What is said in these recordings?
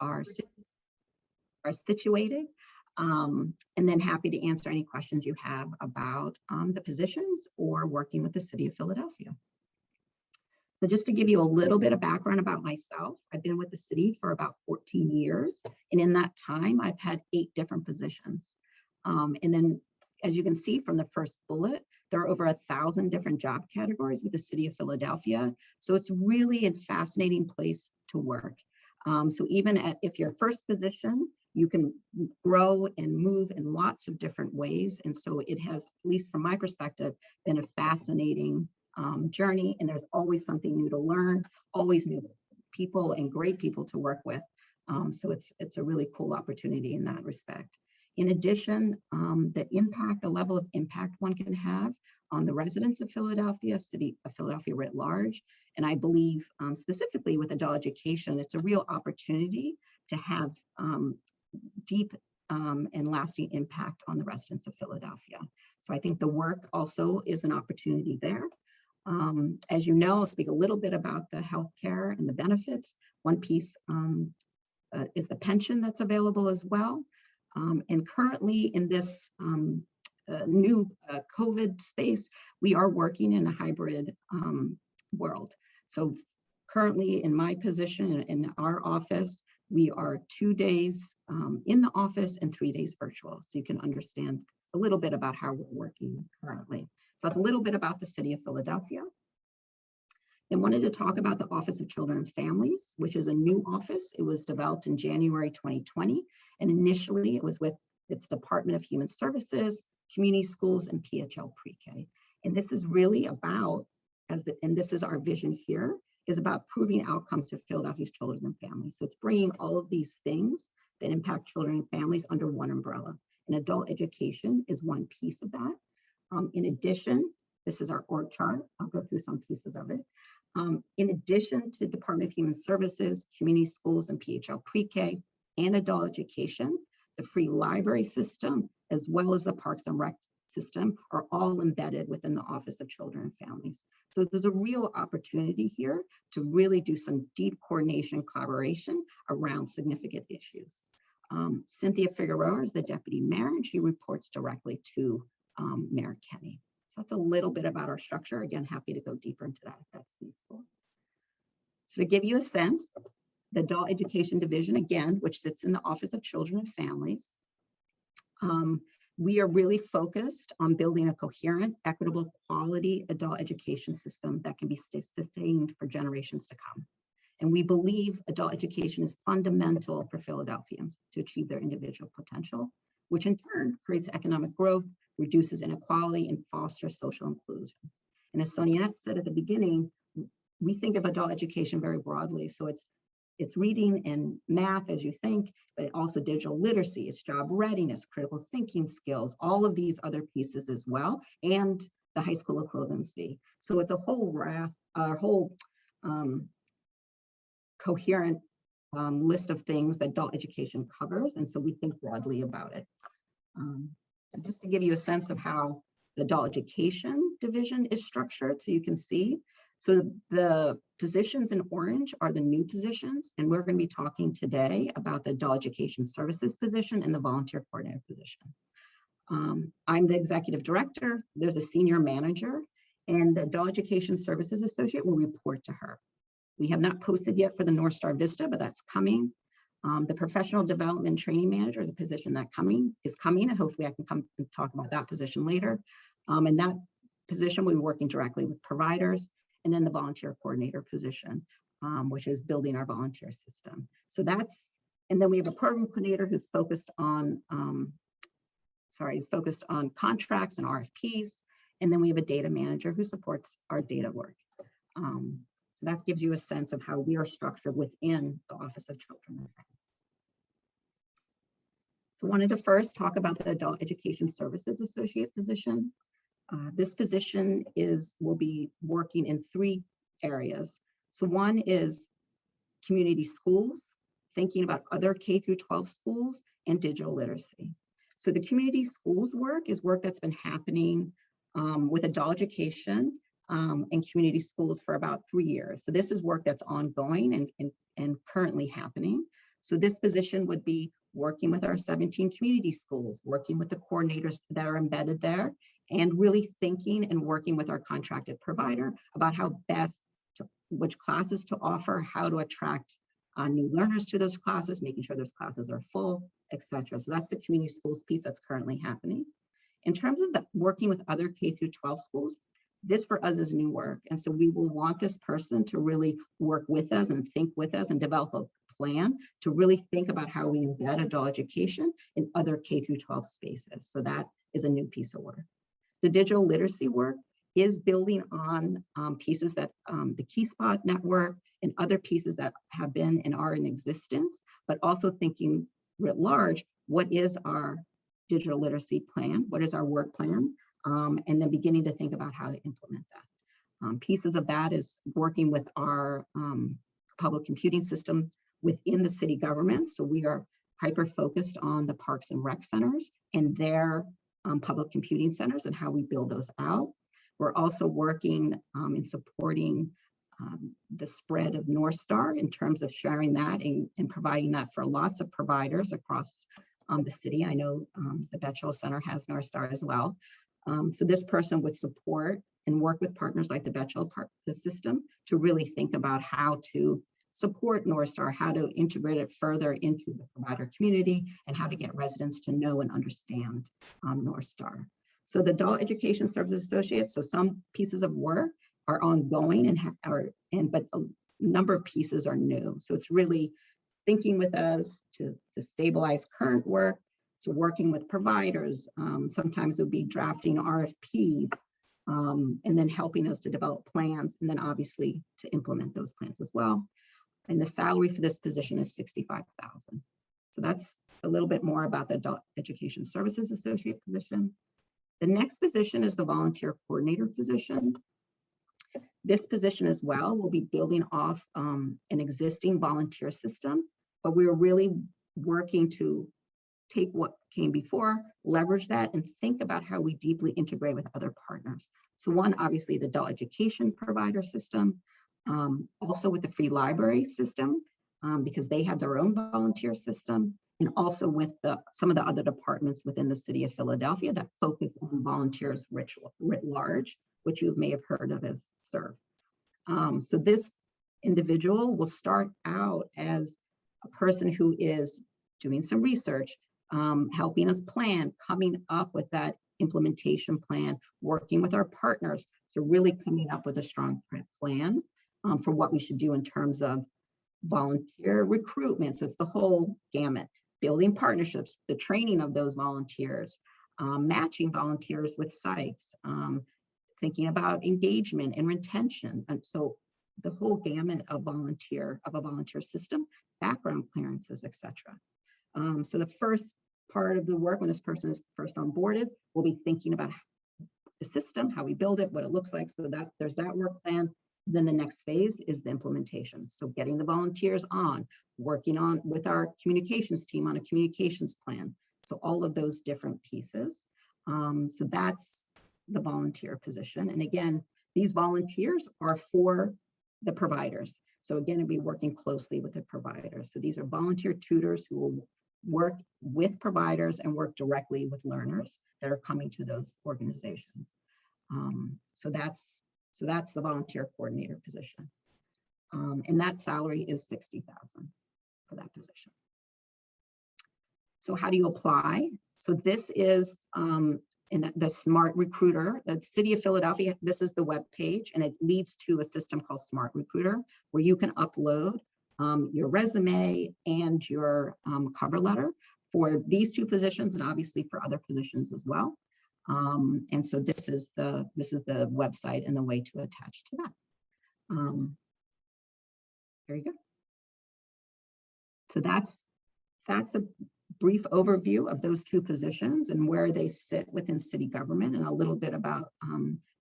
are situated. And then happy to answer any questions you have about the positions or working with the City of Philadelphia. So just to give you a little bit of background about myself, I've been with the city for about 14 years. And in that time, I've had 8 different positions. And then, as you can see from the first bullet, there are over 1,000 different job categories with the City of Philadelphia. So it's really a fascinating place to work. So even if your first position, you can grow and move in lots of different ways. And so it has, at least from my perspective, been a fascinating journey, and there's always something new to learn, always new people and great people to work with. So it's a really cool opportunity in that respect. In addition, the level of impact one can have on the residents of Philadelphia, City of Philadelphia writ large, and I believe specifically with adult education, it's a real opportunity to have deep and lasting impact on the residents of Philadelphia. So I think the work also is an opportunity there. As you know, I'll speak a little bit about the healthcare and the benefits. One piece is the pension that's available as well. And currently in this new COVID space, we are working in a hybrid world. So currently in my position in our office, we are 2 days in the office and 3 days virtual. So you can understand a little bit about how we're working currently. So that's a little bit about the City of Philadelphia. And wanted to talk about the Office of Children and Families, which is a new office. It was developed in January 2020. And initially it was with its Department of Human Services, community schools, and PHL pre-K. And this is really about, and this is our vision here, is about proving outcomes to Philadelphia's children and families. So it's bringing all of these things that impact children and families under one umbrella. And adult education is one piece of that. In addition, this is our org chart. I'll go through some pieces of it. In addition to Department of Human Services, community schools, and PHL pre-K, and adult education, the free library system, as well as the Parks and Rec system, are all embedded within the Office of Children and Families. So there's a real opportunity here to really do some deep coordination, collaboration around significant issues. Cynthia Figueroa is the deputy mayor, and she reports directly to Mayor Kenny. So that's a little bit about our structure. Again, happy to go deeper into that if that's useful. So to give you a sense, the Adult Education Division, again, which sits in the Office of Children and Families, we are really focused on building a coherent, equitable, quality adult education system that can be sustained for generations to come. And we believe adult education is fundamental for Philadelphians to achieve their individual potential, which in turn creates economic growth, reduces inequality, and fosters social inclusion. And as Sonia said at the beginning, we think of adult education very broadly. So it's reading and math as you think, but also digital literacy, it's job readiness, critical thinking skills, all of these other pieces as well, and the high school equivalency. So it's a whole coherent list of things that adult education covers. And so we think broadly about it. So just to give you a sense of how the adult education division is structured, so you can see. So the positions in orange are the new positions, and we're going to be talking today about the adult education services position and the volunteer coordinator position. I'm the executive director. There's a senior manager, and the adult education services associate will report to her. We have not posted yet for the North Star Vista, but that's coming. The professional development training manager is a position that is coming, and hopefully I can come and talk about that position later. And that position will be working directly with providers. And then the volunteer coordinator position, which is building our volunteer system. So that's, and then we have a program coordinator who's focused on, contracts and RFPs. And then we have a data manager who supports our data work. So that gives you a sense of how we are structured within the Office of Children and Families. So I wanted to first talk about the Adult Education Services Associate position. This position will be working in 3 areas. So one is community schools, thinking about other K through 12 schools, and digital literacy. So the community schools work is work that's been happening with adult education and community schools for about 3 years. So this is work that's ongoing and currently happening. So this position would be working with our 17 community schools, working with the coordinators that are embedded there, and really thinking and working with our contracted provider about how best to, which classes to offer, how to attract new learners to those classes, making sure those classes are full, etc. So that's the community schools piece that's currently happening. In terms of the working with other K through 12 schools, this for us is new work. And so we will want this person to really work with us and think with us and develop a plan to really think about how we embed adult education in other K through 12 spaces. So that is a new piece of work. The digital literacy work is building on pieces that the Key Spot network and other pieces that have been and are in existence, but also thinking writ large, what is our digital literacy plan? What is our work plan? And then beginning to think about how to implement that. Pieces of that is working with our public computing system within the city government. So we are hyper-focused on the parks and rec centers and their public computing centers and how we build those out. We're also working in supporting the spread of North Star in terms of sharing that and providing that for lots of providers across the city. I know the Betchel Center has North Star as well. So this person would support and work with partners like the Betchel system to really think about how to support North Star, how to integrate it further into the provider community, and how to get residents to know and understand North Star. So the Adult Education Services Associates, so some pieces of work are ongoing but a number of pieces are new. So it's really thinking with us to stabilize current work. So working with providers, sometimes it would be drafting RFPs, and then helping us to develop plans, and then obviously to implement those plans as well. And the salary for this position is $65,000. So that's a little bit more about the Adult Education Services Associate position. The next position is the Volunteer Coordinator position. This position as well will be building off an existing volunteer system, but we're really working to take what came before, leverage that, and think about how we deeply integrate with other partners. So one, obviously the adult education provider system, also with the free library system, because they have their own volunteer system, and also with some of the other departments within the city of Philadelphia that focus on volunteers writ large, which you may have heard of as SERV. So this individual will start out as a person who is doing some research, helping us plan, coming up with that implementation plan, working with our partners. So really coming up with a strong plan for what we should do in terms of volunteer recruitment. So it's the whole gamut, building partnerships, the training of those volunteers, matching volunteers with sites, thinking about engagement and retention. And so the whole gamut of a volunteer system, background clearances, etc. So the first part of the work when this person is first onboarded, we'll be thinking about the system, how we build it, what it looks like. So that there's that work plan. Then the next phase is the implementation. So getting the volunteers on, working on with our communications team on a communications plan. So all of those different pieces. So that's the volunteer position. And again, these volunteers are for the providers. So again, it'll be working closely with the providers. So these are volunteer tutors who will work with providers and work directly with learners that are coming to those organizations. So that's the volunteer coordinator position. And that salary is $60,000 for that position. So how do you apply? So this is in the Smart Recruiter, the City of Philadelphia, this is the web page, and it leads to a system called Smart Recruiter, where you can upload your resume and your cover letter for these two positions, and obviously for other positions as well. And so this is the website and the way to attach to that. There you go. So that's a brief overview of those two positions and where they sit within city government, and a little bit about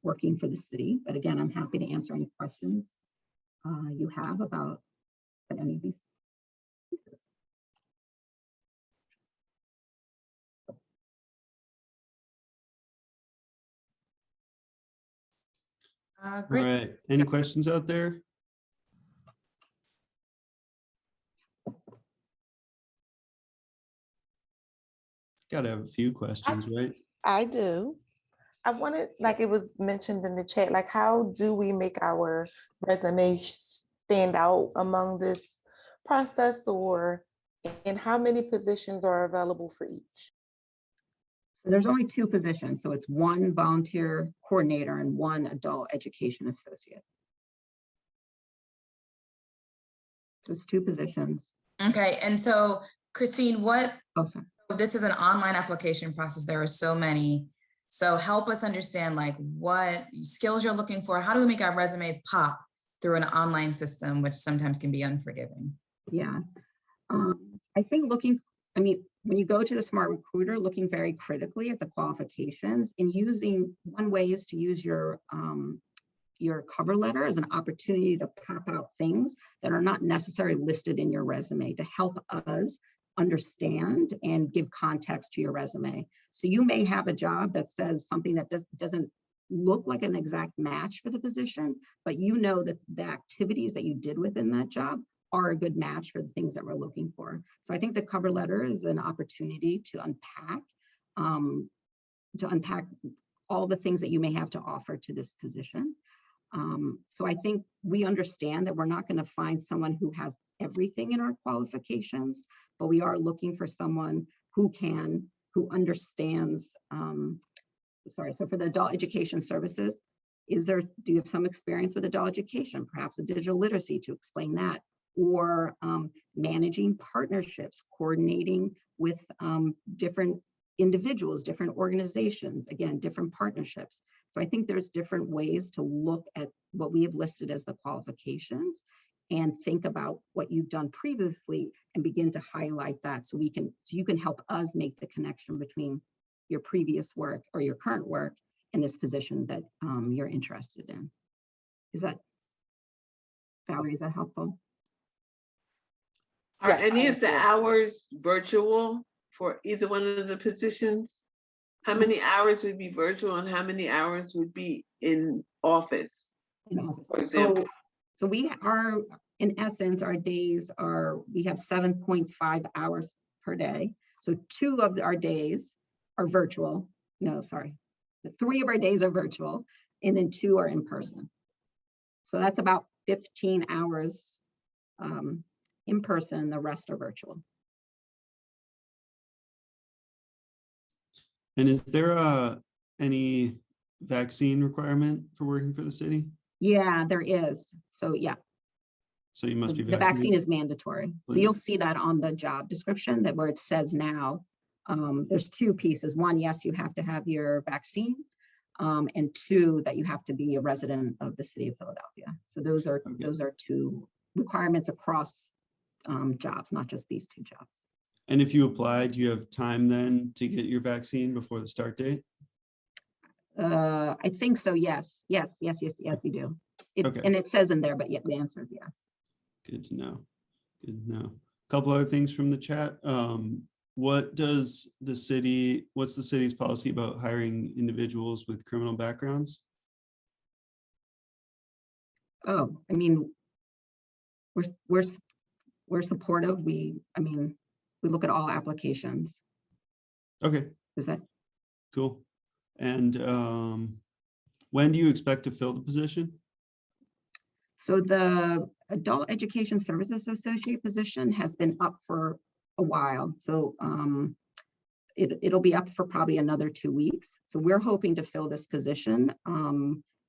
working for the city. But again, I'm happy to answer any questions you have about any of these pieces. Great. All right. Any questions out there? Got to have a few questions, right? I do. I wanted, like it was mentioned in the chat, like how do we make our resumes stand out among this process, or and how many positions are available for each? So there's only 2 positions. So it's 1 volunteer coordinator and 1 adult education associate. So it's 2 positions. Okay, and so Christine, Oh, sorry. this is an online application process. There are so many. So help us understand like what skills you're looking for. How do we make our resumes pop through an online system, which sometimes can be unforgiving? Yeah. I think when you go to the Smart Recruiter, looking very critically at the qualifications and using one way is to use your cover letter as an opportunity to pop out things that are not necessarily listed in your resume to help us understand and give context to your resume. So you may have a job that says something that doesn't look like an exact match for the position, but you know that the activities that you did within that job are a good match for the things that we're looking for. So I think the cover letter is an opportunity to unpack all the things that you may have to offer to this position. So I think we understand that we're not going to find someone who has everything in our qualifications, but we are looking for someone who understands. So for the adult education services, do you have some experience with adult education, perhaps a digital literacy to explain that, or managing partnerships, coordinating with different individuals, different organizations, again, different partnerships. So I think there's different ways to look at what we have listed as the qualifications and think about what you've done previously and begin to highlight that so you can help us make the connection between your previous work or your current work and this position that you're interested in. Valerie, is that helpful? Are any of the hours virtual for either one of the positions? How many hours would be virtual and how many hours would be in office? For example. So we are, in essence, our days we have 7.5 hours per day. So 2 of our days are virtual. No, sorry. 3 of our days are virtual and then 2 are in person. So that's about 15 hours in person, the rest are virtual. And is there any vaccine requirement for working for the city? Yeah, there is. So yeah. So you must be vaccinated. The vaccine is mandatory. So you'll see that on the job description where it says now, there's 2 pieces. 1, yes, you have to have your vaccine. And 2, that you have to be a resident of the city of Philadelphia. So those are 2 requirements across jobs, not just these 2 jobs. And if you apply, do you have time then to get your vaccine before the start date? I think so, yes. Yes, you do. Okay. And it says in there, but yeah, the answer is yes. Good to know. A couple other things from the chat. What's the city's policy about hiring individuals with criminal backgrounds? Oh, I mean, we're supportive. We look at all applications. Okay. Is that cool? And when do you expect to fill the position? So the Adult Education Services Associate position has been up for a while. So it'll be up for probably another 2 weeks. So we're hoping to fill this position,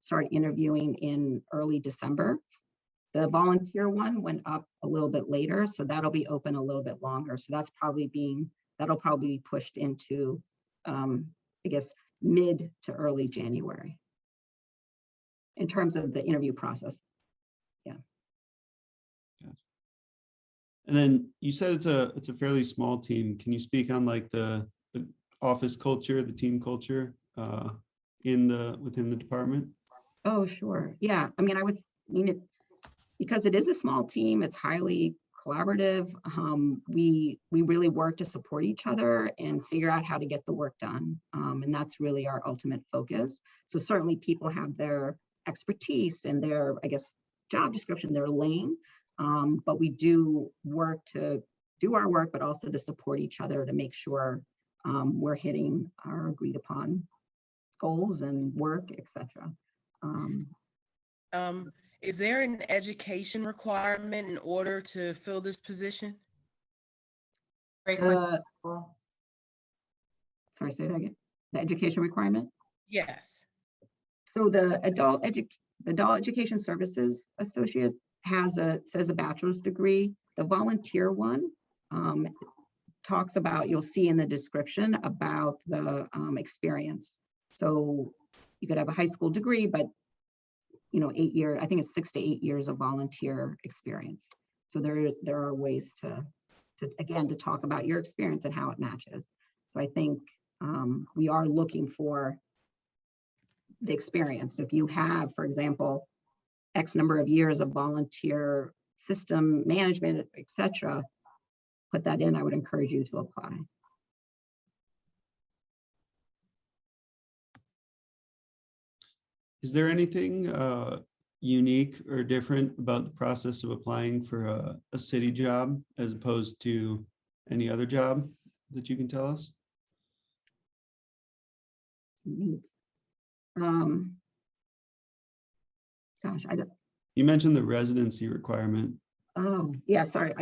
start interviewing in early December. The volunteer one went up a little bit later, so that'll be open a little bit longer. So that'll probably be pushed into, I guess, mid to early January in terms of the interview process. Yeah. And then you said it's a fairly small team. Can you speak on like the office culture, the team culture within the department? Oh, sure. Yeah. I mean, because it is a small team, it's highly collaborative. We really work to support each other and figure out how to get the work done. And that's really our ultimate focus. So certainly people have their expertise and their, I guess, job description, their lane. But we do work to do our work, but also to support each other to make sure we're hitting our agreed upon goals and work, etc. Is there an education requirement in order to fill this position? Very quick. Sorry, say that again. The education requirement. Yes. So the adult education services associate says a bachelor's degree. The volunteer one talks about, you'll see in the description about the experience. So you could have a high school degree, but 8 years, I think it's 6 to 8 years of volunteer experience. So there are ways to talk about your experience and how it matches. So I think we are looking for the experience. If you have, for example, X number of years of volunteer system management, etc., put that in. I would encourage you to apply. Is there anything unique or different about the process of applying for a city job as opposed to any other job that you can tell us? Gosh, I don't. You mentioned the residency requirement. Oh, yeah, sorry.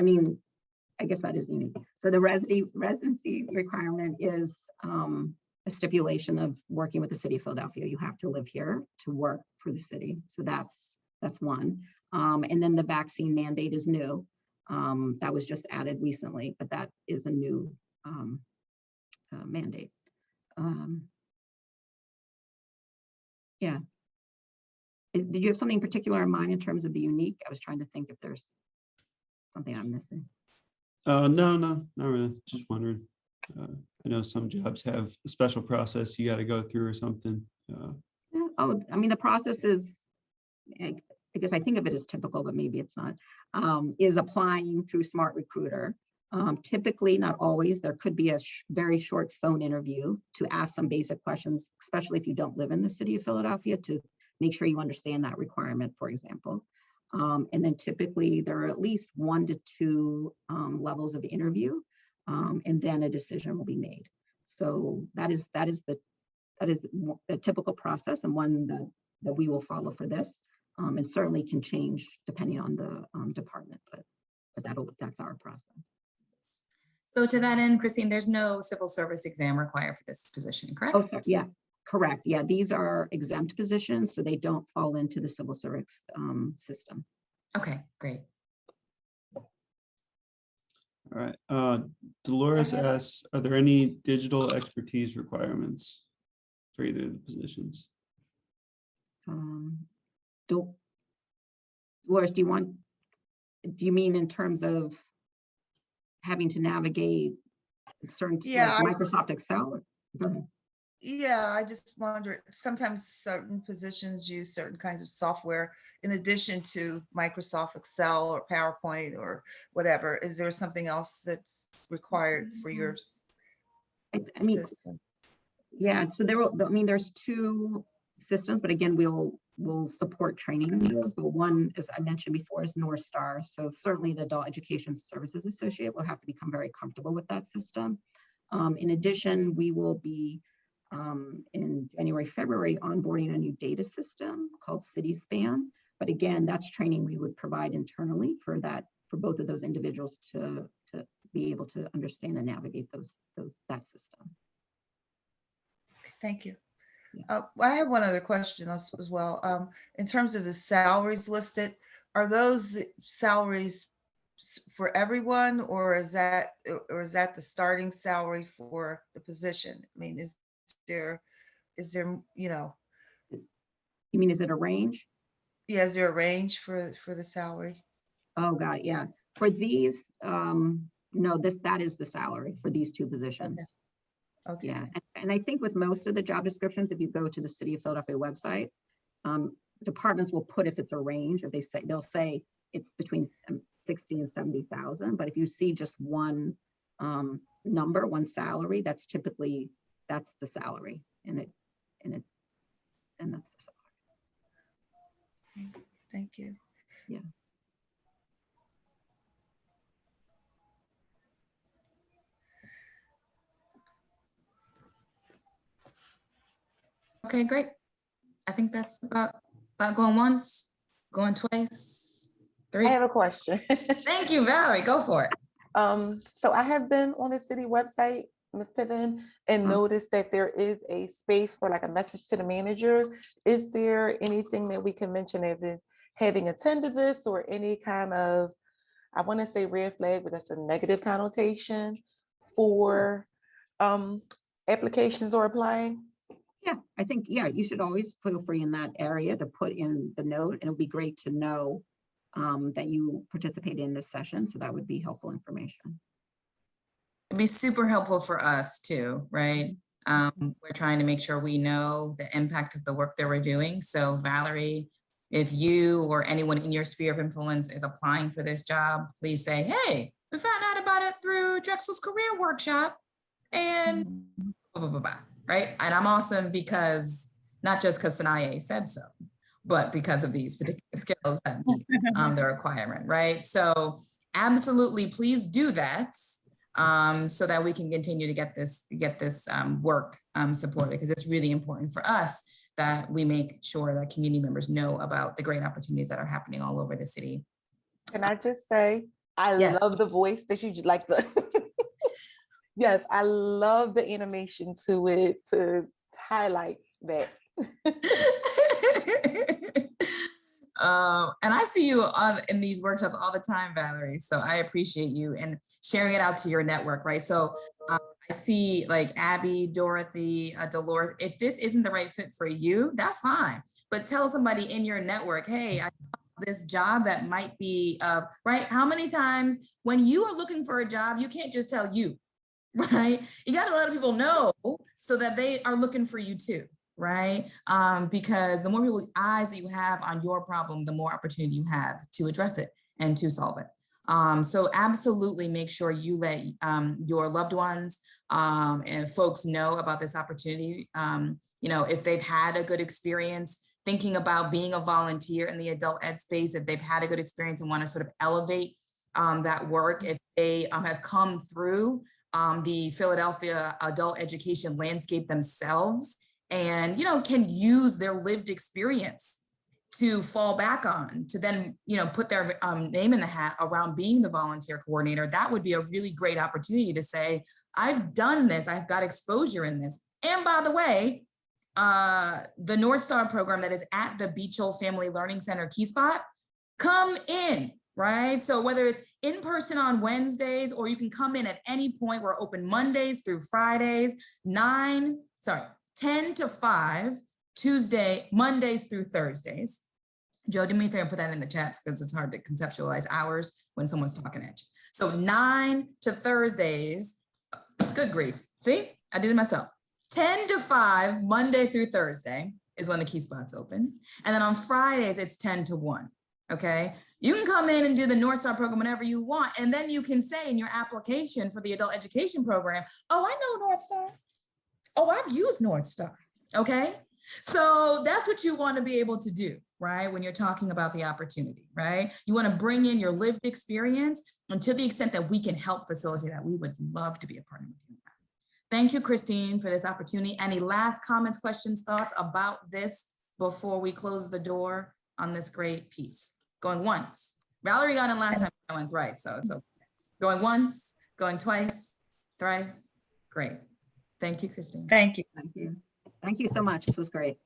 I guess that is unique. So the residency requirement is a stipulation of working with the city of Philadelphia. You have to live here to work for the city. So that's one. And then the vaccine mandate is new. That was just added recently, but that is a new mandate. Yeah. Did you have something particular in mind in terms of the unique? I was trying to think if there's something I'm missing. No, not really. Just wondering. I know some jobs have a special process you got to go through or something. Oh, the process is, I guess I think of it as typical, but maybe it's not, is applying through Smart Recruiter. Typically, not always, there could be a very short phone interview to ask some basic questions, especially if you don't live in the city of Philadelphia, to make sure you understand that requirement, for example. And then typically there are at least 1 to 2 levels of interview, and then a decision will be made. So that is the typical process, and one that we will follow for this, and certainly can change depending on the department, but that's our process. So to that end, Christine, there's no civil service exam required for this position, correct? Oh, sorry, yeah, correct. Yeah, these are exempt positions, so they don't fall into the civil service system. Okay, great. All right. Dolores asks, are there any digital expertise requirements for either of the positions? Dolores, do you mean in terms of having to navigate certain, Yeah, like Microsoft Excel? Yeah, I just wonder, sometimes certain positions use certain kinds of software in addition to Microsoft Excel or PowerPoint or whatever. Is there something else that's required for your system? Yeah, so there's 2 systems, but again, we'll support training in those. But one, as I mentioned before, is North Star. So certainly the Adult Education Services Associate will have to become very comfortable with that system. In addition, we will be in January, February, onboarding a new data system called CitySpan. But again, that's training we would provide internally for both of those individuals to be able to understand and navigate that system. Thank you. Yeah. I have one other question as well. In terms of the salaries listed, are those salaries for everyone, or is that the starting salary for the position? I mean, is there, You mean, is it a range? Yeah, is there a range for the salary? Oh, got it. Yeah. For these, no, that is the salary for these 2 positions. Okay. Yeah. And I think with most of the job descriptions, if you go to the City of Philadelphia website, departments will put, if it's a range, if they'll say it's between 60 and 70,000. But if you see just one number, one salary, that's the salary, and that's the salary. Thank you. Yeah. Okay, great. I think that's about going once, going twice, I three. have a question. Thank you, Valerie. Go for it. So I have been on the city website, Ms. Piven, and noticed that there is a space for like a message to the manager. Is there anything that we can mention as in having attended this or any kind of, I want to say red flag, but that's a negative connotation for applications or applying? Yeah, I think, yeah, you should always feel free in that area to put in the note, and it'll be great to know that you participated in this session. So that would be helpful information. It'd be super helpful for us too, right? We're trying to make sure we know the impact of the work that we're doing. So Valerie, if you or anyone in your sphere of influence is applying for this job, please say, hey, we found out about it through Drexel's career workshop and blah, blah, blah, blah, right? And I'm awesome because, not just because Sanaya said so, but because of these particular skills that meet the requirement, right? So absolutely, please do that so that we can continue to get this work supported, because it's really important for us that we make sure that community members know about the great opportunities that are happening all over the city. Can I just say, I Yes. love the voice that you like the, yes, I love the animation to it to highlight that. And I see you in these workshops all the time, Valerie. So I appreciate you and sharing it out to your network, right? So I see like Abby, Dorothy, Dolores. If this isn't the right fit for you, that's fine. But tell somebody in your network, hey, I have this job that might be, right? How many times when you are looking for a job, you can't just tell you, right? You got to let people know so that they are looking for you too. Right? Because the more people eyes that you have on your problem, the more opportunity you have to address it and to solve it. So absolutely make sure you let your loved ones and folks know about this opportunity. You know, if they've had a good experience thinking about being a volunteer in the adult ed space, if they've had a good experience and want to sort of elevate that work, if they have come through the Philadelphia adult education landscape themselves, and, you know, can use their lived experience to fall back on, to then, you know, put their name in the hat around being the volunteer coordinator, that would be a really great opportunity to say, I've done this, I've got exposure in this. And by the way, the North Star program that is at the Beachell Family Learning Center Key Spot, come in, right? So whether it's in person on Wednesdays, or you can come in at any point, we're open Mondays through Fridays, 10 to 5, Mondays through Thursdays. Joe, do me a favor and put that in the chats because it's hard to conceptualize hours when someone's talking at you. So 9 to Thursdays, good grief. See, I did it myself. 10 to 5, Monday through Thursday is when the Key Spot's open. And then on Fridays, it's 10 to 1, okay? You can come in and do the North Star program whenever you want. And then you can say in your application for the adult education program, oh, I know North Star. Oh, I've used North Star, okay? So that's what you want to be able to do, right? When you're talking about the opportunity, right? You want to bring in your lived experience, and to the extent that we can help facilitate that, we would love to be a partner with you. Thank you, Christine, for this opportunity. Any last comments, questions, thoughts about this before we close the door on this great piece? Going once. Valerie got in last time, I went thrice, so it's okay. Going once, going twice, thrice, great. Thank you, Christine. Thank you. Thank you. Thank you so much. This was great.